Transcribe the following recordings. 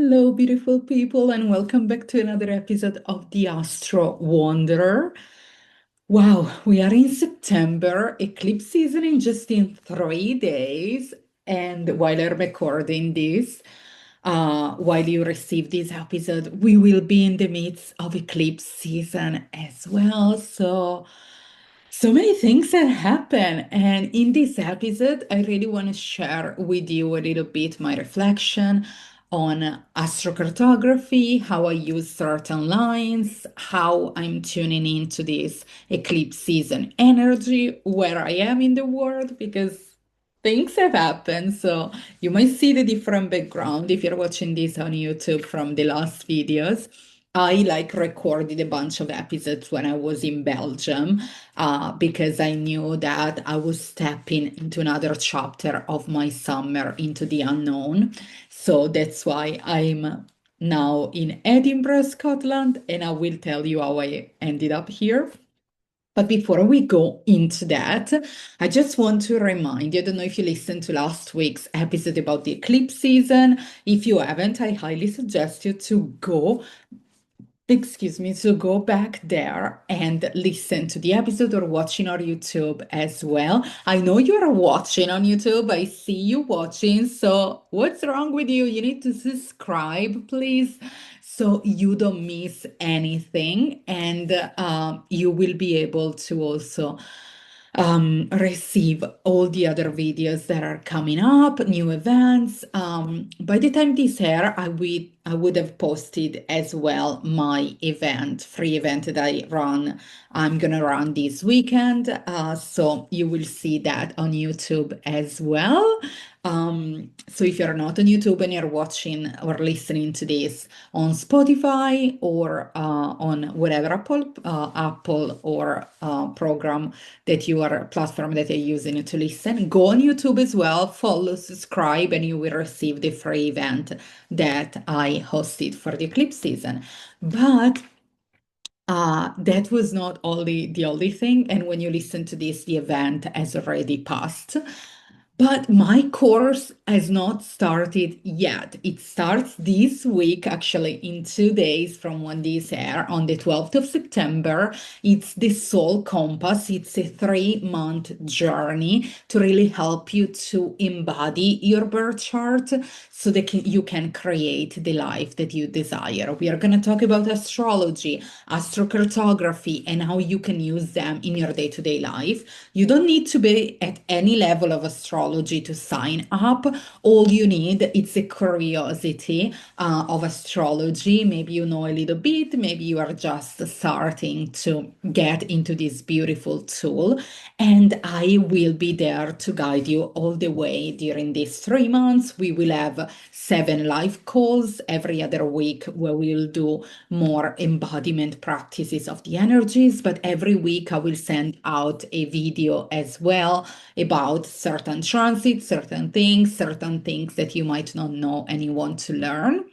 Hello, beautiful people, and welcome back to another episode of the Astro Wanderer. Wow, we are in September, eclipse season in 3 days. And while I'm recording this, while you receive this episode, we will be in the midst of eclipse season as well. So many things that happen. And in this episode, I really want to share with you a little bit my reflection on astrocartography, how I use certain lines, how I'm tuning into this eclipse season energy, where I am in the world, because things have happened. So you might see the different background if you're watching this on YouTube from the last videos. I recorded a bunch of episodes when I was in Belgium because I knew that I was stepping into another chapter of my summer into the unknown. So that's why I'm now in Edinburgh, Scotland, and I will tell you how I ended up here. But before we go into that, I just want to remind you, I don't know if you listened to last week's episode about the eclipse season. If you haven't, I highly suggest you to go back there and listen to the episode or watching on YouTube as well. I know you're watching on YouTube. I see you watching. So what's wrong with you? You need to subscribe, please, so you don't miss anything. And you will be able to also receive all the other videos that are coming up, new events. By the time this air, I would have posted as well my event, free event that I'm gonna run this weekend. So you will see that on YouTube as well. So if you're not on YouTube and you're watching or listening to this on Spotify or on whatever Apple or program that you are platform that you're using to listen, go on YouTube as well, follow, subscribe, and you will receive the free event that I hosted for the eclipse season. But that was not only the only thing. And when you listen to this, the event has already passed. But my course has not started yet. It starts this week, actually, in 2 days from when this air, on the 12th of September. It's the Soul Compass. It's a 3-month journey to really help you to embody your birth chart so that you can create the life that you desire. We are going to talk about astrology, astrocartography, and how you can use them in your day-to-day life. You don't need to be at any level of astrology to sign up. All you need is a curiosity of astrology. Maybe you know a little bit, maybe you are just starting to get into this beautiful tool. And I will be there to guide you all the way during these 3 months. We will have 7 live calls every other week where we'll do more embodiment practices of the energies. But every week I will send out a video as well about certain transits, certain things that you might not know and you want to learn.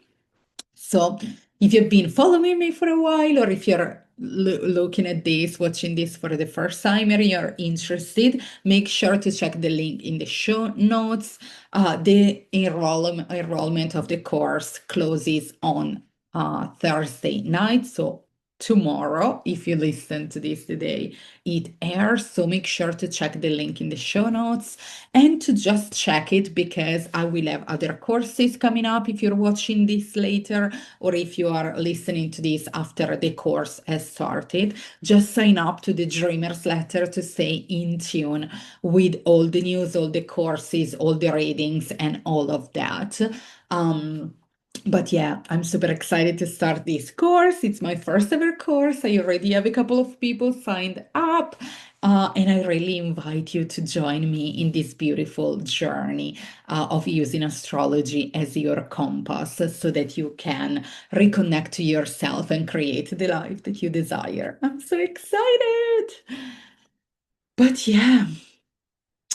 So if you've been following me for a while, or if you're looking at this, watching this for the first time, or you're interested, make sure to check the link in the show notes. The enrollment of the course closes on Thursday night, so tomorrow, if you listen to this today, it airs. So make sure to check the link in the show notes and to just check it, because I will have other courses coming up if you're watching this later, or if you are listening to this after the course has started. Just sign up to the Dreamers letter to stay in tune with all the news, all the courses, all the readings, and all of that. But yeah, I'm super excited to start this course. It's my first ever course. I already have a couple of people signed up. And I really invite you to join me in this beautiful journey of using astrology as your compass so that you can reconnect to yourself and create the life that you desire. I'm so excited. But yeah,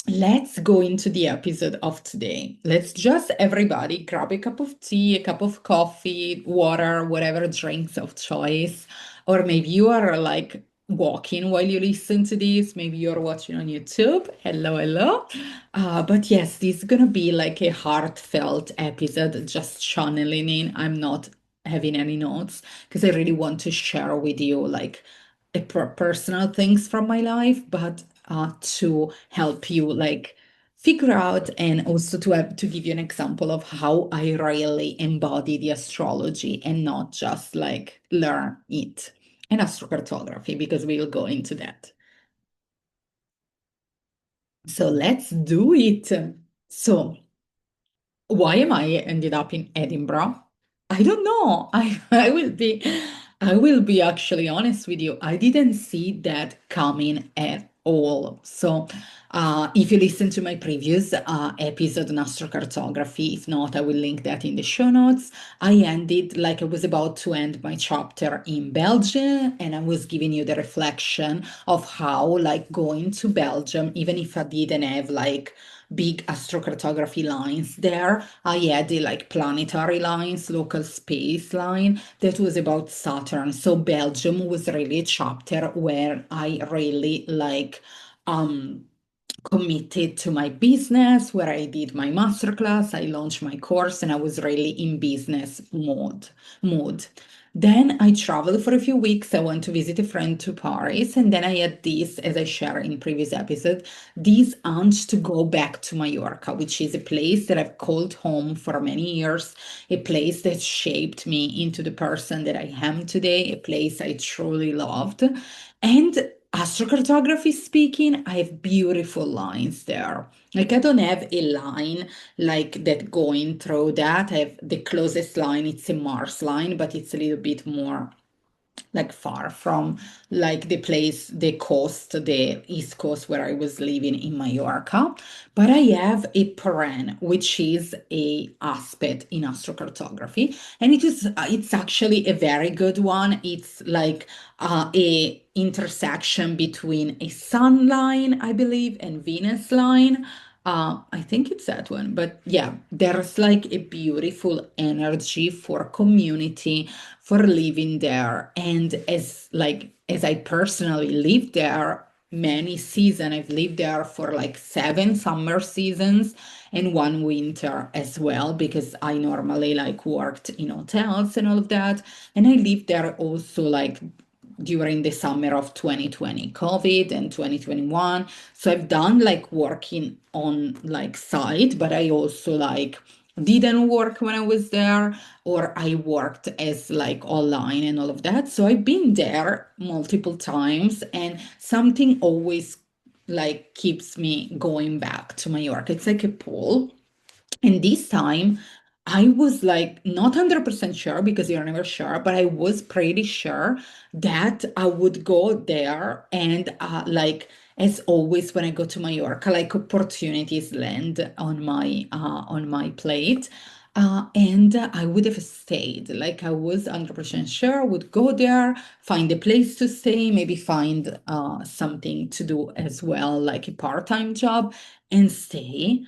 let's go into the episode of today. Let's just everybody grab a cup of tea, a cup of coffee, water, whatever drinks of choice. Or maybe you are like walking while you listen to this. Maybe you're watching on YouTube. Hello, hello. But yes, this is gonna be like a heartfelt episode, just channeling in. I'm not having any notes because I really want to share with you like personal things from my life, but to help you like figure out and also to give you an example of how I really embody the astrology and not just like learn it and astrocartography because we'll go into that. So let's do it. So why am I ended up in Edinburgh? I don't know. I will be actually honest with you. I didn't see that coming at all. So if you listen to my previous episode on astrocartography, if not, I will link that in the show notes. I ended like I was about to end my chapter in Belgium, and I was giving you the reflection of how like going to Belgium, even if I didn't have like big astrocartography lines there. I had the like planetary lines, local space line that was about Saturn. So Belgium was really a chapter where I really like um committed to my business, where I did my masterclass, I launched my course, and I was really in business mode. Then I traveled for a few weeks. I went to visit a friend to Paris, and then I had this, as I shared in previous episode, this urge to go back to Mallorca, which is a place that I've called home for many years, a place that shaped me into the person that I am today, a place I truly loved. And astrocartography speaking, I have beautiful lines there. Like I don't have a line like that going through that. I have the closest line, it's a Mars line, but it's a little bit more like far from like the place, the coast, the east coast where I was living in Mallorca. But I have a paren, which is a aspect in astrocartography, and it's actually a very good one. It's like a intersection between a sun line, I believe, and Venus line. I think it's that one, but yeah, there's like a beautiful energy for community, for living there. And as I personally lived there many seasons, I've lived there for like 7 summer seasons and one winter as well, because I normally like worked in hotels and all of that. And I lived there also like during the summer of 2020, COVID and 2021. So I've done like working on like site, but I also like didn't work when I was there, or I worked as like online and all of that. So I've been there multiple times, and something always like keeps me going back to Mallorca. It's like a pull. And this time, I was like not 100% sure because you're never sure, but I was pretty sure that I would go there. And like, as always, when I go to Mallorca, like opportunities land on my plate. And I would have stayed. Like I was 100% sure I would go there, find a place to stay, maybe find something to do as well, like a part-time job, and stay.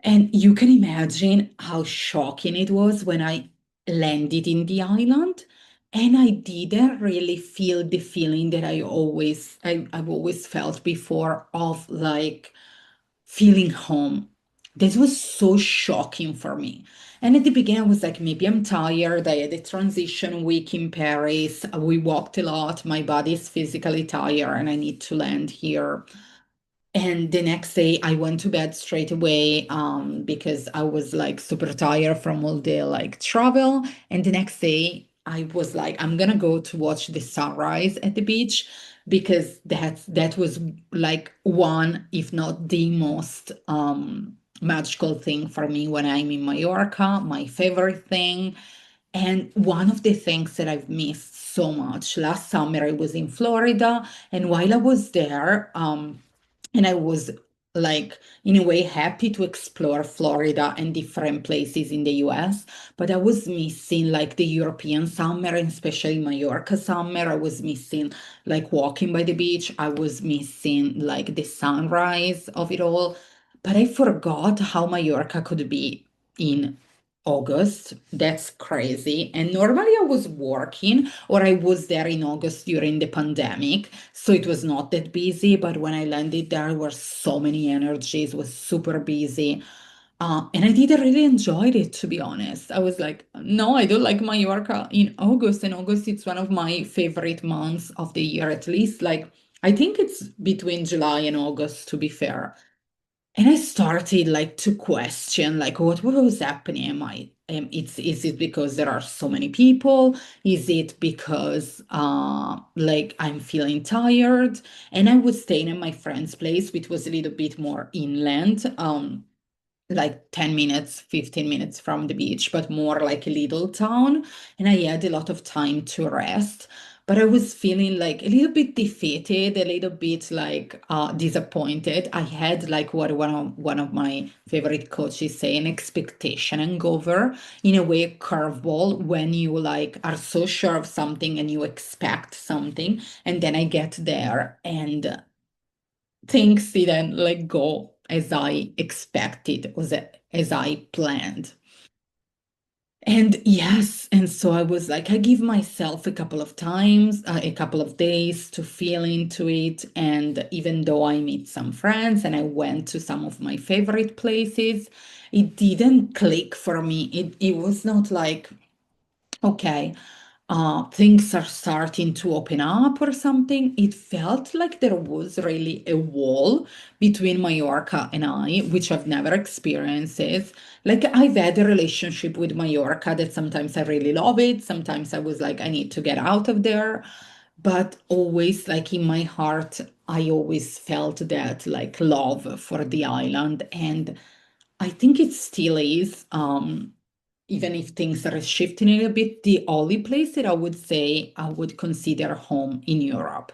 And you can imagine how shocking it was when I landed in the island, and I didn't really feel the feeling that I've always felt before of like feeling home. This was so shocking for me. And at the beginning, I was like, maybe I'm tired. I had a transition week in Paris. We walked a lot. My body is physically tired, and I need to land here. And the next day I went to bed straight away because I was like super tired from all the like travel. And the next day I was like, I'm gonna go to watch the sunrise at the beach because that was like one, if not the most magical thing for me when I'm in Mallorca, my favorite thing. And one of the things that I've missed so much, last summer I was in Florida, and while I was there, and I was like, in a way, happy to explore Florida and different places in the US, but I was missing like the European summer, and especially Mallorca summer. I was missing like walking by the beach. I was missing like the sunrise of it all. But I forgot how Mallorca could be in August. That's crazy. And normally I was working or I was there in August during the pandemic. So it was not that busy. But when I landed there were so many energies, was super busy. And I didn't really enjoy it, to be honest. I was like, no, I don't like Mallorca in August. And August, it's one of my favorite months of the year, at least. Like, I think it's between July and August, to be fair. And I started like to question like what was happening? Am I it's is it because there are so many people? Is it because like I'm feeling tired? And I was staying at my friend's place, which was a little bit more inland. Like 10 minutes, 15 minutes from the beach, but more like a little town. And I had a lot of time to rest. But I was feeling like a little bit defeated, a little bit like disappointed. I had like what one of my favorite coaches say, an expectation hangover, in a way, a curveball when you like are so sure of something and you expect something, and then I get there and things didn't like go as I expected, as I planned. And yes, and so I was like, I give myself a couple of times, a couple of days to feel into it. And even though I meet some friends and I went to some of my favorite places, it didn't click for me. It was not like, okay, things are starting to open up or something. It felt like there was really a wall between Mallorca and I, which I've never experienced. Like I've had a relationship with Mallorca that sometimes I really love it. Sometimes I was like, I need to get out of there. But always like in my heart, I always felt that like love for the island. And I think it still is. Even if things are shifting a little bit, the only place that I would say I would consider home in Europe.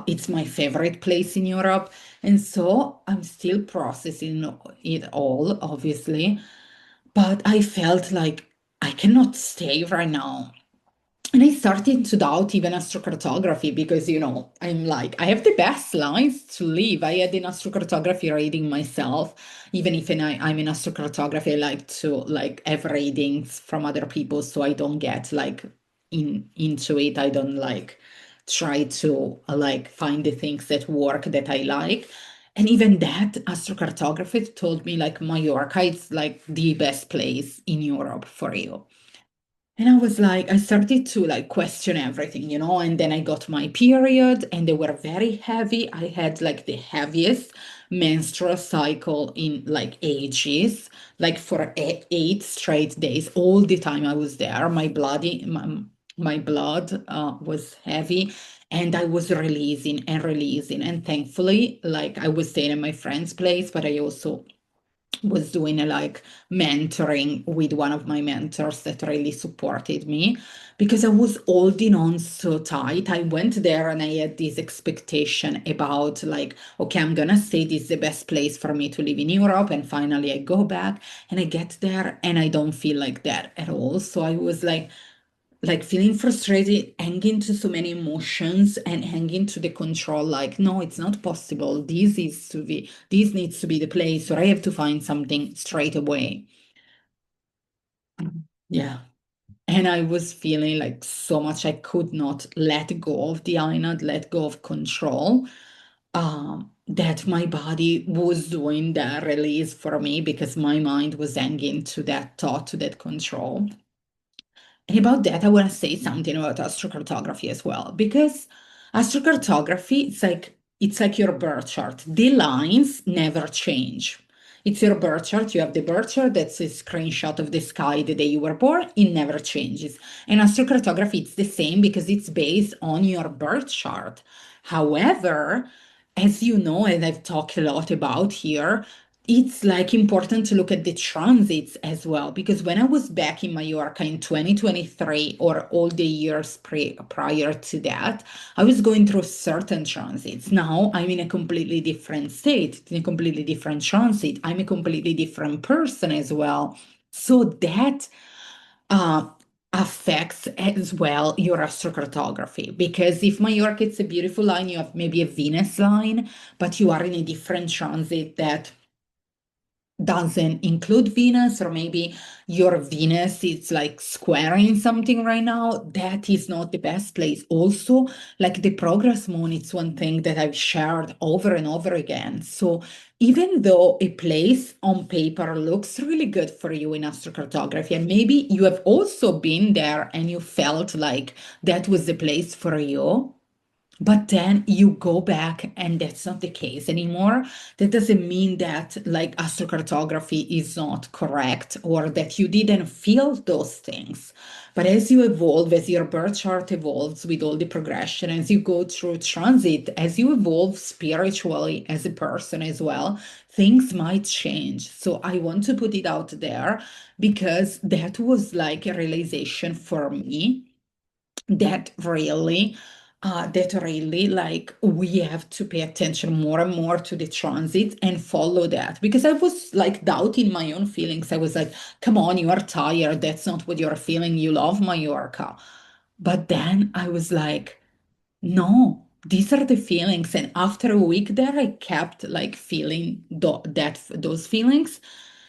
It's my favorite place in Europe. And so I'm still processing it all, obviously. But I felt like I cannot stay right now. And I started to doubt even astrocartography because, I'm like, I have the best lines to live. I had an astrocartography reading myself, even if I'm in astrocartography, I like to like have readings from other people so I don't get like into it. I don't like try to like find the things that work that I like. And even that astrocartography told me like Mallorca is like the best place in Europe for you. And I was like, I started to like question everything, and then I got my period and they were very heavy. I had like the heaviest menstrual cycle in like ages, like for 8 straight days, all the time I was there. My blood was heavy and I was releasing and releasing. And thankfully, like I was staying at my friend's place, but I also was doing a like mentoring with one of my mentors that really supported me because I was holding on so tight. I went there and I had this expectation about like, okay, I'm gonna stay. This is the best place for me to live in Europe. And finally I go back and I get there and I don't feel like that at all. So I was like feeling frustrated, hanging to so many emotions and hanging to the control, like, no, it's not possible. This needs to be the place, or I have to find something straight away. Yeah. And I was feeling like so much I could not let go of the island, let go of control. That my body was doing that release for me because my mind was hanging to that thought, to that control. And about that, I want to say something about astrocartography as well, because astrocartography, it's like your birth chart. The lines never change. It's your birth chart. You have the birth chart that's a screenshot of the sky the day you were born. It never changes. And astrocartography, it's the same because it's based on your birth chart. However, as you know, and I've talked a lot about here, it's like important to look at the transits as well because when I was back in Mallorca in 2023 or all the years prior to that, I was going through certain transits. Now I'm in a completely different state, in a completely different transit. I'm a completely different person as well. So that uh, affects as well your astrocartography because if Mallorca it's a beautiful line, you have maybe a Venus line, but you are in a different transit doesn't include Venus, or maybe your Venus is like squaring something right now, that is not the best place. Also, like the progress moon, it's one thing that I've shared over and over again. So even though a place on paper looks really good for you in astrocartography, and maybe you have also been there and you felt like that was the place for you, but then you go back and that's not the case anymore. That doesn't mean that like astrocartography is not correct or that you didn't feel those things. But as you evolve, as your birth chart evolves with all the progression, as you go through transit, as you evolve spiritually as a person as well, things might change. So I want to put it out there because that was like a realization for me that really like we have to pay attention more and more to the transit and follow that, because I was like doubting my own feelings. I was like, come on, you are tired, that's not what you're feeling, you love Mallorca. But then I was like, no, these are the feelings. And after a week there, I kept like feeling those feelings.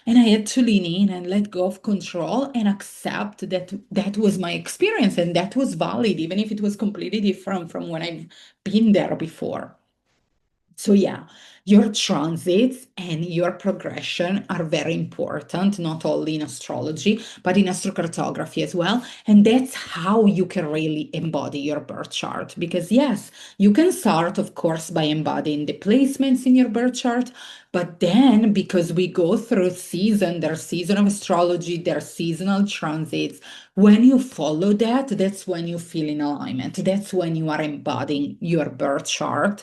And I had to lean in and let go of control and accept that that was my experience and that was valid, even if it was completely different from when I've been there before. So, yeah, your transits and your progression are very important, not only in astrology, but in astrocartography as well. And that's how you can really embody your birth chart. Because, yes, you can start, of course, by embodying the placements in your birth chart. But then, because we go through season, there's season of astrology, there's seasonal transits. When you follow that, that's when you feel in alignment. That's when you are embodying your birth chart,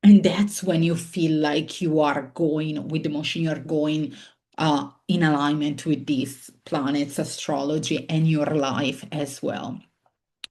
and that's when you feel like you are going with the motion, you're going in alignment with these planets, astrology, and your life as well.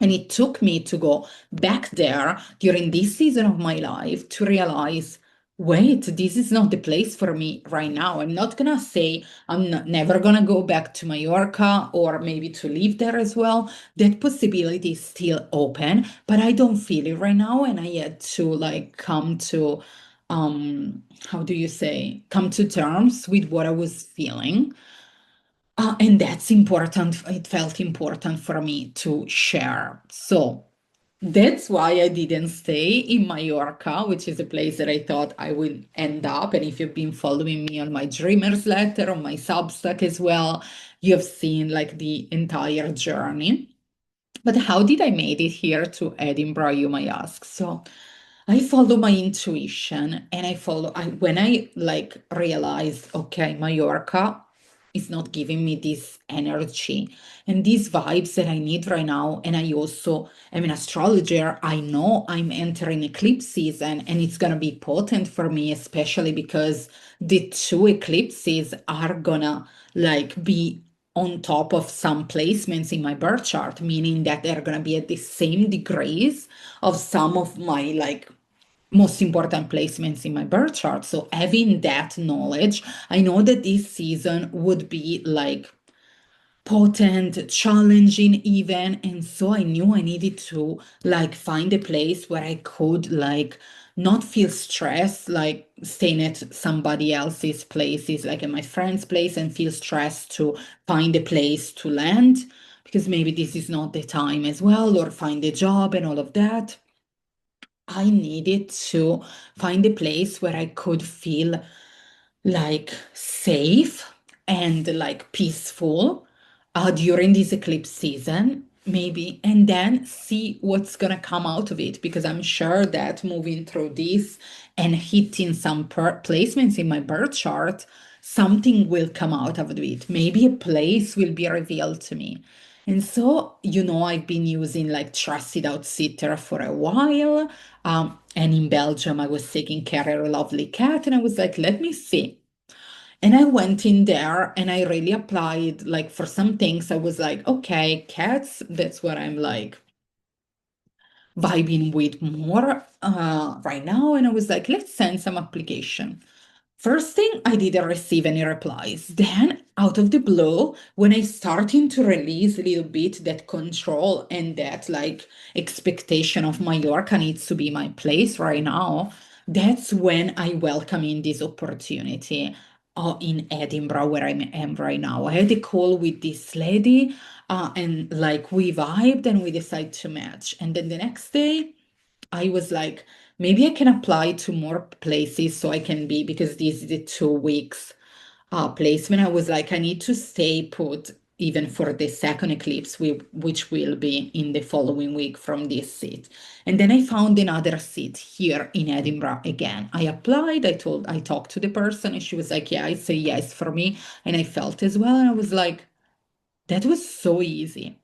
And it took me to go back there during this season of my life to realize, wait, this is not the place for me right now. I'm not gonna say I'm never gonna go back to Mallorca or maybe to live there as well. That possibility is still open, but I don't feel it right now. And I had to like come to, how do you say, come to terms with what I was feeling. And that's important. It felt important for me to share. So that's why I didn't stay in Mallorca, which is a place that I thought I would end up. And if you've been following me on my Dreamers letter, on my Substack as well, you have seen like the entire journey. But how did I made it here to Edinburgh, you might ask? So I follow my intuition and when I like realized, okay, Mallorca is not giving me this energy and these vibes that I need right now. And I also am an astrologer. I know I'm entering eclipse season and it's gonna be potent for me, especially because the two eclipses are gonna like be on top of some placements in my birth chart, meaning that they're gonna be at the same degrees of some of my like most important placements in my birth chart. So having that knowledge, I know that this season would be like potent, challenging even. And so I knew I needed to like find a place where I could like not feel stressed, like staying at somebody else's places, like at my friend's place, and feel stressed to find a place to land because maybe this is not the time as well, or find a job and all of that. I needed to find a place where I could feel like safe and like peaceful during this eclipse season, maybe, and then see what's gonna come out of it. Because I'm sure that moving through this and hitting some placements in my birth chart, something will come out of it. Maybe a place will be revealed to me. And so, I've been using like Trusted Outsitter for a while. And in Belgium, I was taking care of a lovely cat, and I was like, let me see. And I went in there and I really applied, like, for some things, I was like, okay, cats, that's what I'm like vibing with more right now. And I was like, let's send some application. First thing, I didn't receive any replies. Then, out of the blue, when I started to release a little bit that control and that like expectation of Mallorca needs to be my place right now, that's when I welcome in this opportunity. in Edinburgh, where I am right now. I had a call with this lady, and like we vibed and we decided to match. And then the next day, I was like, maybe I can apply to more places so I can be, because this is the 2 weeks placement. I was like, I need to stay put even for the second eclipse, which will be in the following week from this seat. And then I found another seat here in Edinburgh again. I applied, I talked to the person, and she was like, yeah, it's a yes for me. And I felt as well. And I was like, that was so easy.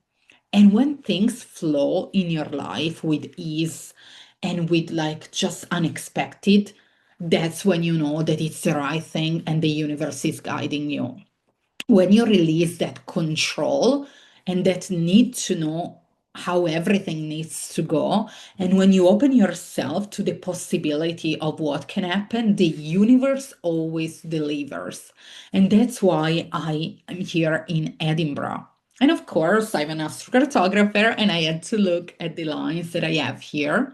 And when things flow in your life with ease and with like just unexpected, that's when you know that it's the right thing and the universe is guiding you. When you release that control and that need to know how everything needs to go, and when you open yourself to the possibility of what can happen, the universe always delivers. And that's why I am here in Edinburgh. And of course, I'm an astrocartographer, and I had to look at the lines that I have here.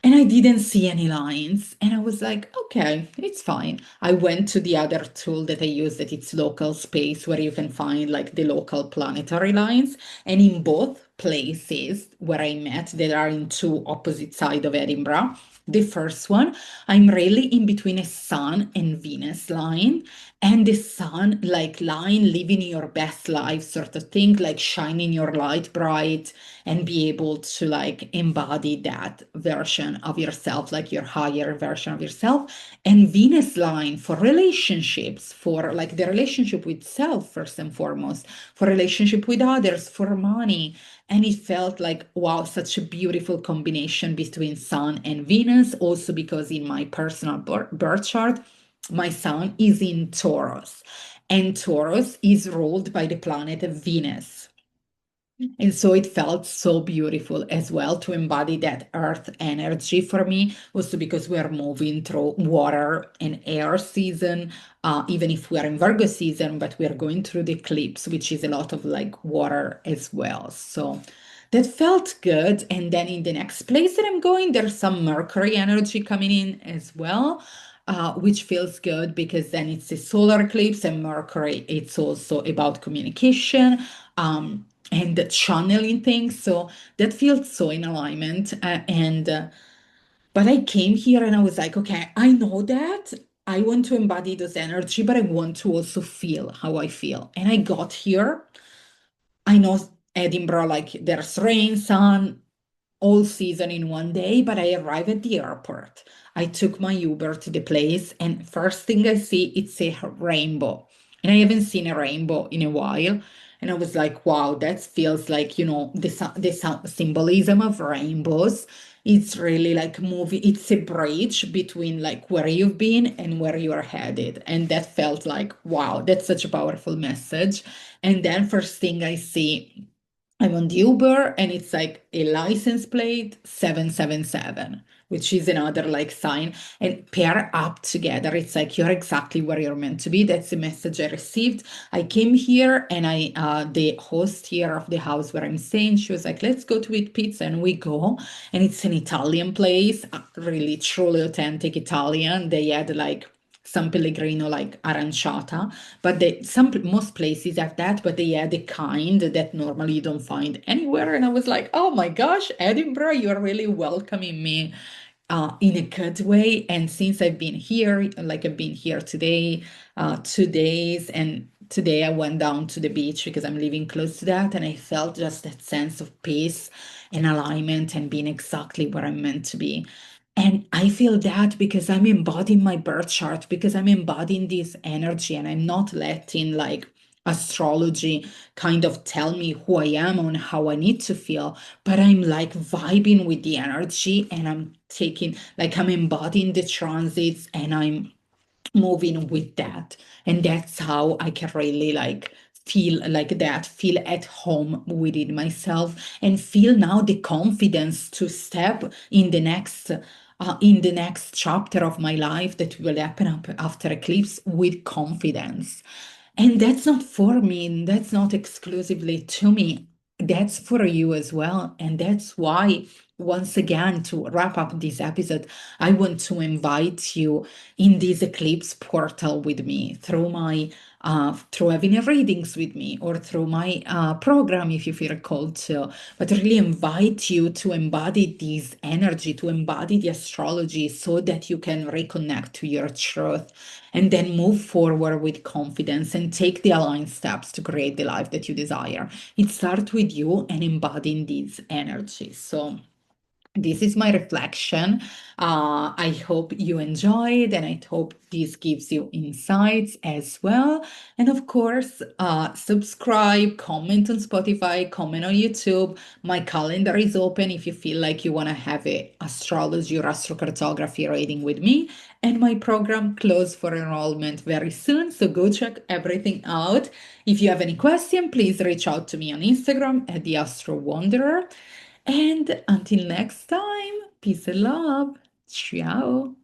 And I didn't see any lines. And I was like, okay, it's fine. I went to the other tool that I use, that it's local space, where you can find like the local planetary lines. And in both places where I met, that are in two opposite sides of Edinburgh, the first one, I'm really in between a Sun and Venus line, and the Sun like line, living your best life sort of thing, like shining your light bright and be able to like embody that version of yourself, like your higher version of yourself. And Venus line for relationships, for like the relationship with self, first and foremost, for relationship with others, for money. And it felt like, wow, such a beautiful combination between Sun and Venus. Also, because in my personal birth chart, my Sun is in Taurus, and Taurus is ruled by the planet Venus. And so it felt so beautiful as well to embody that earth energy for me, also because we are moving through water and air season, even if we are in Virgo season, but we are going through the eclipse, which is a lot of like water as well. So that felt good. And then in the next place that I'm going, there's some Mercury energy coming in as well. Which feels good because then it's a solar eclipse, and Mercury, it's also about communication. And channeling things. So that feels so in alignment. But I came here and I was like, okay, I know that I want to embody this energy, but I want to also feel how I feel. And I got here. I know Edinburgh, like there's rain, sun, all season in one day, but I arrived at the airport. I took my Uber to the place, and first thing I see, it's a rainbow. And I haven't seen a rainbow in a while. And I was like, wow, that feels like, the symbolism of rainbows. It's really like moving, it's a bridge between like where you've been and where you are headed. And that felt like, wow, that's such a powerful message. And then first thing I see, I'm on the Uber, and it's like a license plate 777, which is another like sign, and pair up together. It's like you're exactly where you're meant to be. That's the message I received. I came here, and the host here of the house where I'm staying, she was like, let's go to eat pizza. And we go, and it's an Italian place, really truly authentic Italian. They had like San Pellegrino, like aranciata, but most places have that, but they had a kind that normally you don't find anywhere. And I was like, oh my gosh, Edinburgh, you are really welcoming me in a good way. And since I've been here, like I've been here today, 2 days, and today I went down to the beach because I'm living close to that, and I felt just that sense of peace and alignment and being exactly where I'm meant to be. And I feel that because I'm embodying my birth chart, because I'm embodying this energy, and I'm not letting like astrology kind of tell me who I am and how I need to feel, but I'm like vibing with the energy, and I'm embodying the transits, and I'm moving with that. And that's how I can really like feel like that, feel at home within myself, and feel now the confidence to step in the next chapter of my life that will happen after eclipse with confidence. And that's not for me, and that's not exclusively to me. That's for you as well. And that's why once again, to wrap up this episode, I want to invite you in this eclipse portal with me through my through having readings with me or through my program if you feel called to, but really invite you to embody this energy, to embody the astrology so that you can reconnect to your truth and then move forward with confidence and take the aligned steps to create the life that you desire. It starts with you and embodying these energies. So this is my reflection. I hope you enjoyed, and I hope this gives you insights as well. And of course, subscribe, comment on Spotify, comment on YouTube. My calendar is open if you feel like you want to have a astrology or astrocartography reading with me. And my program closed for enrollment very soon, so go check everything out. If you have any question, please reach out to me on Instagram at the Astro Wanderer. And until next time, peace and love. Ciao.